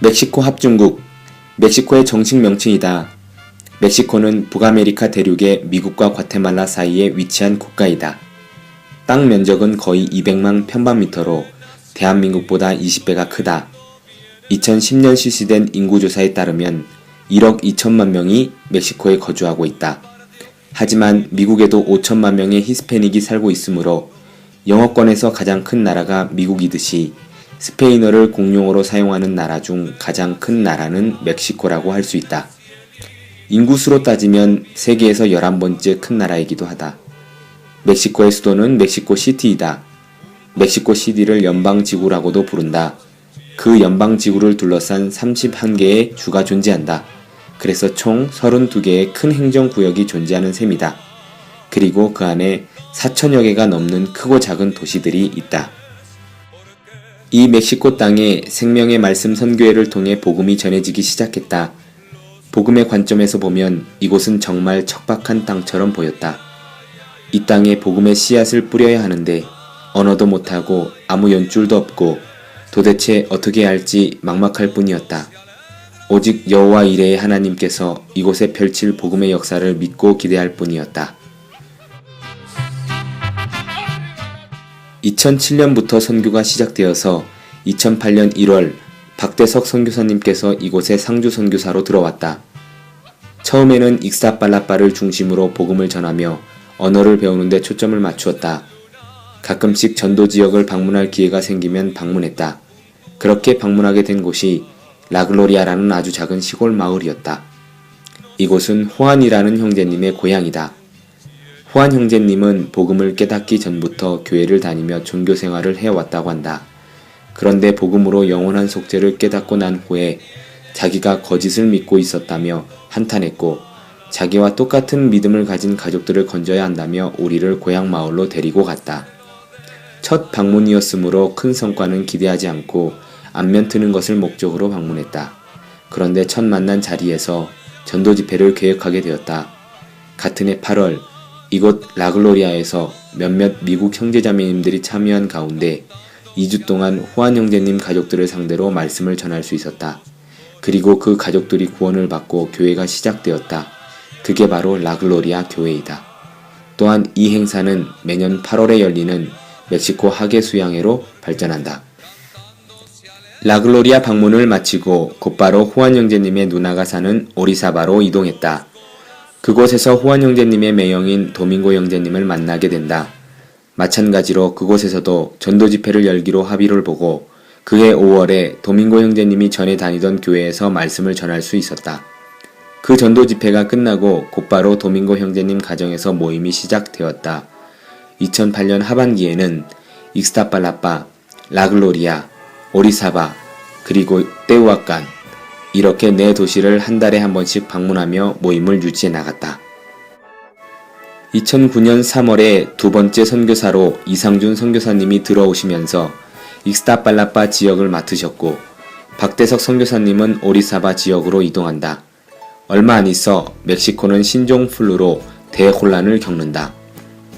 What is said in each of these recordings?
멕시코 합중국, 멕시코의 정식 명칭이다. 멕시코는 북아메리카 대륙의 미국과 과테말라 사이에 위치한 국가이다. 땅 면적은 거의 200만 평방미터로 대한민국보다 20배가 크다. 2010년 실시된 인구조사에 따르면 1억 2천만 명이 멕시코에 거주하고 있다. 하지만 미국에도 5천만 명의 히스패닉이 살고 있으므로 영어권에서 가장 큰 나라가 미국이듯이 스페인어를 공용어로 사용하는 나라 중 가장 큰 나라는 멕시코라고 할 수 있다. 인구수로 따지면 세계에서 11번째 큰 나라이기도 하다. 멕시코의 수도는 멕시코시티이다. 멕시코시티를 연방지구라고도 부른다. 그 연방지구를 둘러싼 31개의 주가 존재한다. 그래서 총 32개의 큰 행정구역이 존재하는 셈이다. 그리고 그 안에 4천여 개가 넘는 크고 작은 도시들이 있다. 이 멕시코 땅에 생명의 말씀 선교회를 통해 복음이 전해지기 시작했다. 복음의 관점에서 보면 이곳은 정말 척박한 땅처럼 보였다. 이 땅에 복음의 씨앗을 뿌려야 하는데 언어도 못하고 아무 연줄도 없고 도대체 어떻게 해야 할지 막막할 뿐이었다. 오직 여호와 이레의 하나님께서 이곳에 펼칠 복음의 역사를 믿고 기대할 뿐이었다. 2007년부터 선교가 시작되어서 2008년 1월 박대석 선교사님께서 이곳에 상주 선교사로 들어왔다. 처음에는 익사팔라빠를 중심으로 복음을 전하며 언어를 배우는 데 초점을 맞추었다. 가끔씩 전도 지역을 방문할 기회가 생기면 방문했다. 그렇게 방문하게 된 곳이 라글로리아라는 아주 작은 시골 마을이었다. 이곳은 호안이라는 형제님의 고향이다. 호안 형제님은 복음을 깨닫기 전부터 교회를 다니며 종교 생활을 해왔다고 한다. 그런데 복음으로 영원한 속죄를 깨닫고 난 후에 자기가 거짓을 믿고 있었다며 한탄했고 자기와 똑같은 믿음을 가진 가족들을 건져야 한다며 우리를 고향 마을로 데리고 갔다. 첫 방문이었으므로 큰 성과는 기대하지 않고 안면 트는 것을 목적으로 방문했다. 그런데 첫 만난 자리에서 전도 집회를 계획하게 되었다. 같은 해 8월 이곳 라글로리아에서 몇몇 미국 형제자매님들이 참여한 가운데 2주 동안 호안 형제님 가족들을 상대로 말씀을 전할 수 있었다. 그리고 그 가족들이 구원을 받고 교회가 시작되었다. 그게 바로 라글로리아 교회이다. 또한 이 행사는 매년 8월에 열리는 멕시코 하계 수양회로 발전한다. 라글로리아 방문을 마치고 곧바로 호안 형제님의 누나가 사는 오리사바로 이동했다. 그곳에서 호안 형제님의 매형인 도밍고 형제님을 만나게 된다. 마찬가지로 그곳에서도 전도 집회를 열기로 합의를 보고 그해 5월에 도밍고 형제님이 전에 다니던 교회에서 말씀을 전할 수 있었다. 그 전도 집회가 끝나고 곧바로 도밍고 형제님 가정에서 모임이 시작되었다. 2008년 하반기에는 익스타팔라빠, 라글로리아, 오리사바, 그리고 테우아칸 이렇게 4도시를 한 달에 한 번씩 방문하며 모임을 유지해 나갔다. 2009년 3월에 두 번째 선교사로 이상준 선교사님이 들어오시면서 익스타팔라빠 지역을 맡으셨고 박대석 선교사님은 오리사바 지역으로 이동한다. 얼마 안 있어 멕시코는 신종플루로 대혼란을 겪는다.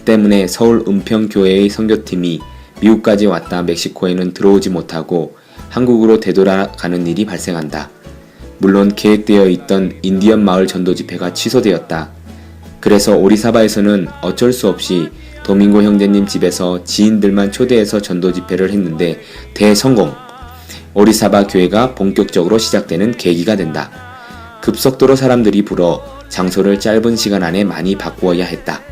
때문에 서울 은평교회의 선교팀이 미국까지 왔다 멕시코에는 들어오지 못하고 한국으로 되돌아가는 일이 발생한다. 물론 계획되어 있던 인디언 마을 전도 집회가 취소되었다. 그래서 오리사바에서는 어쩔 수 없이 도밍고 형제님 집에서 지인들만 초대해서 전도 집회를 했는데 대성공! 오리사바 교회가 본격적으로 시작되는 계기가 된다. 급속도로 사람들이 불어 장소를 짧은 시간 안에 많이 바꾸어야 했다.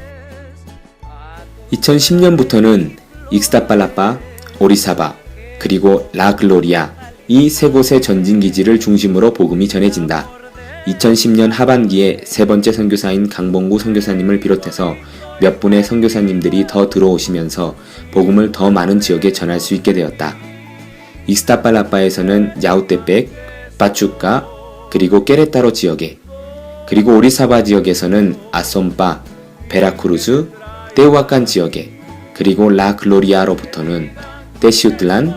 2010년부터는 익스타팔라빠, 오리사바, 그리고 라글로리아 이 세 곳의 전진기지를 중심으로 복음이 전해진다. 2010년 하반기에 세 번째 선교사인 강봉구 선교사님을 비롯해서 몇 분의 선교사님들이 더 들어오시면서 복음을 더 많은 지역에 전할 수 있게 되었다. 익스타팔라빠에서는 야우테펙, 파추카, 그리고 깨레타로 지역에, 그리고 오리사바 지역에서는 아솜파, 베라크루즈, 테우아칸 지역에, 그리고 라글로리아로부터는 테시우틀란,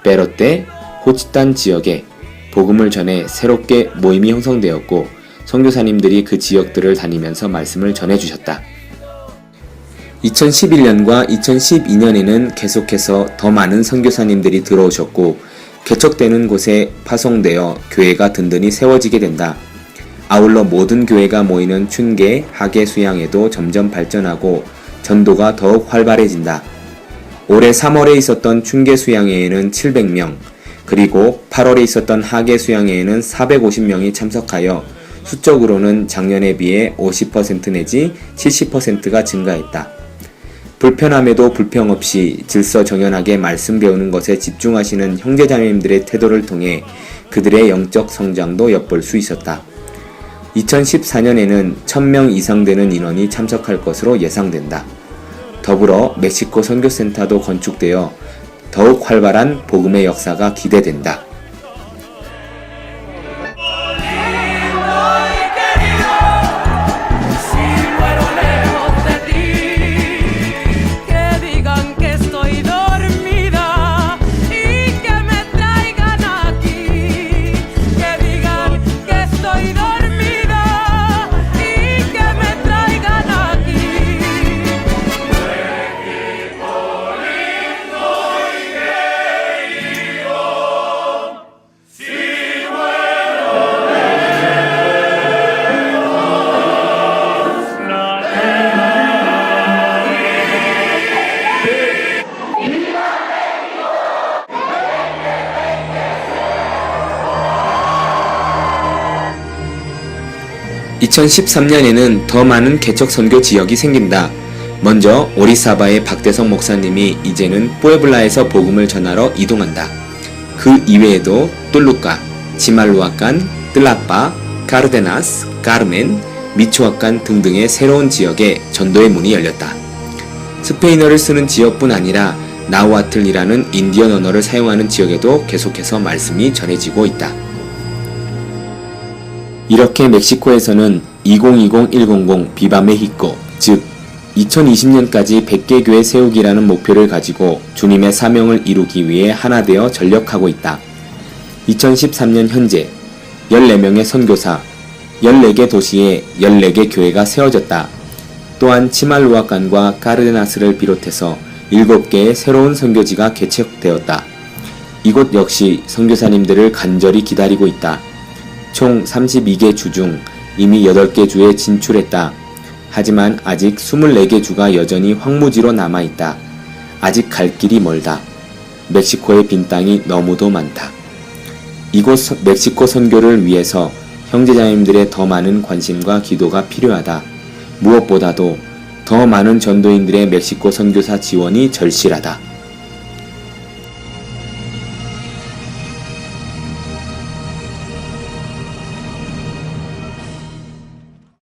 베로테, 호치탄 지역에 복음을 전해 새롭게 모임이 형성되었고 선교사님들이 그 지역들을 다니면서 말씀을 전해주셨다. 2011년과 2012년에는 계속해서 더 많은 선교사님들이 들어오셨고 개척되는 곳에 파송되어 교회가 든든히 세워지게 된다. 아울러 모든 교회가 모이는 춘계, 하계 수양회도 점점 발전하고 전도가 더욱 활발해진다. 올해 3월에 있었던 춘계 수양회에는 700명, 그리고 8월에 있었던 하계 수양회에는 450명이 참석하여 수적으로는 작년에 비해 50% 내지 70%가 증가했다. 불편함에도 불평 없이 질서정연하게 말씀 배우는 것에 집중하시는 형제자매님들의 태도를 통해 그들의 영적 성장도 엿볼 수 있었다. 2014년에는 1000명 이상 되는 인원이 참석할 것으로 예상된다. 더불어 멕시코 선교센터도 건축되어 더욱 활발한 복음의 역사가 기대된다. (2013년에는) 더 많은 개척 선교 지역이 생긴다. 먼저 오리사바의 박대성 목사님이 이제는 뿌에블라에서 복음을 전하러 이동한다. 그 이외에도 똘루카, 치말루아칸, 뜰라빠, 카르데나스, 카르멘, 미초아칸 등등의 새로운 지역에 전도의 문이 열렸다. 스페인어를 쓰는 지역뿐 아니라 나우아틀이라는 인디언 언어를 사용하는 지역에도 계속해서 말씀이 전해지고 있다. 이렇게 멕시코에서는 2020-100 비바 메히코, 즉 2020년까지 100개 교회 세우기라는 목표를 가지고 주님의 사명을 이루기 위해 하나 되어 전력하고 있다. 2013년 현재 14명의 선교사, 14개 도시에 14개 교회가 세워졌다. 또한 치말루아칸과 카르데나스를 비롯해서 7개의 새로운 선교지가 개척되었다. 이곳 역시 선교사님들을 간절히 기다리고 있다. 총 32개 주 중 이미 8개 주에 진출했다. 하지만 아직 24개 주가 여전히 황무지로 남아있다. 아직 갈 길이 멀다. 멕시코의 빈 땅이 너무도 많다. 이곳 멕시코 선교를 위해서 형제자매님들의 더 많은 관심과 기도가 필요하다. 무엇보다도 더 많은 전도인들의 멕시코 선교사 지원이 절실하다.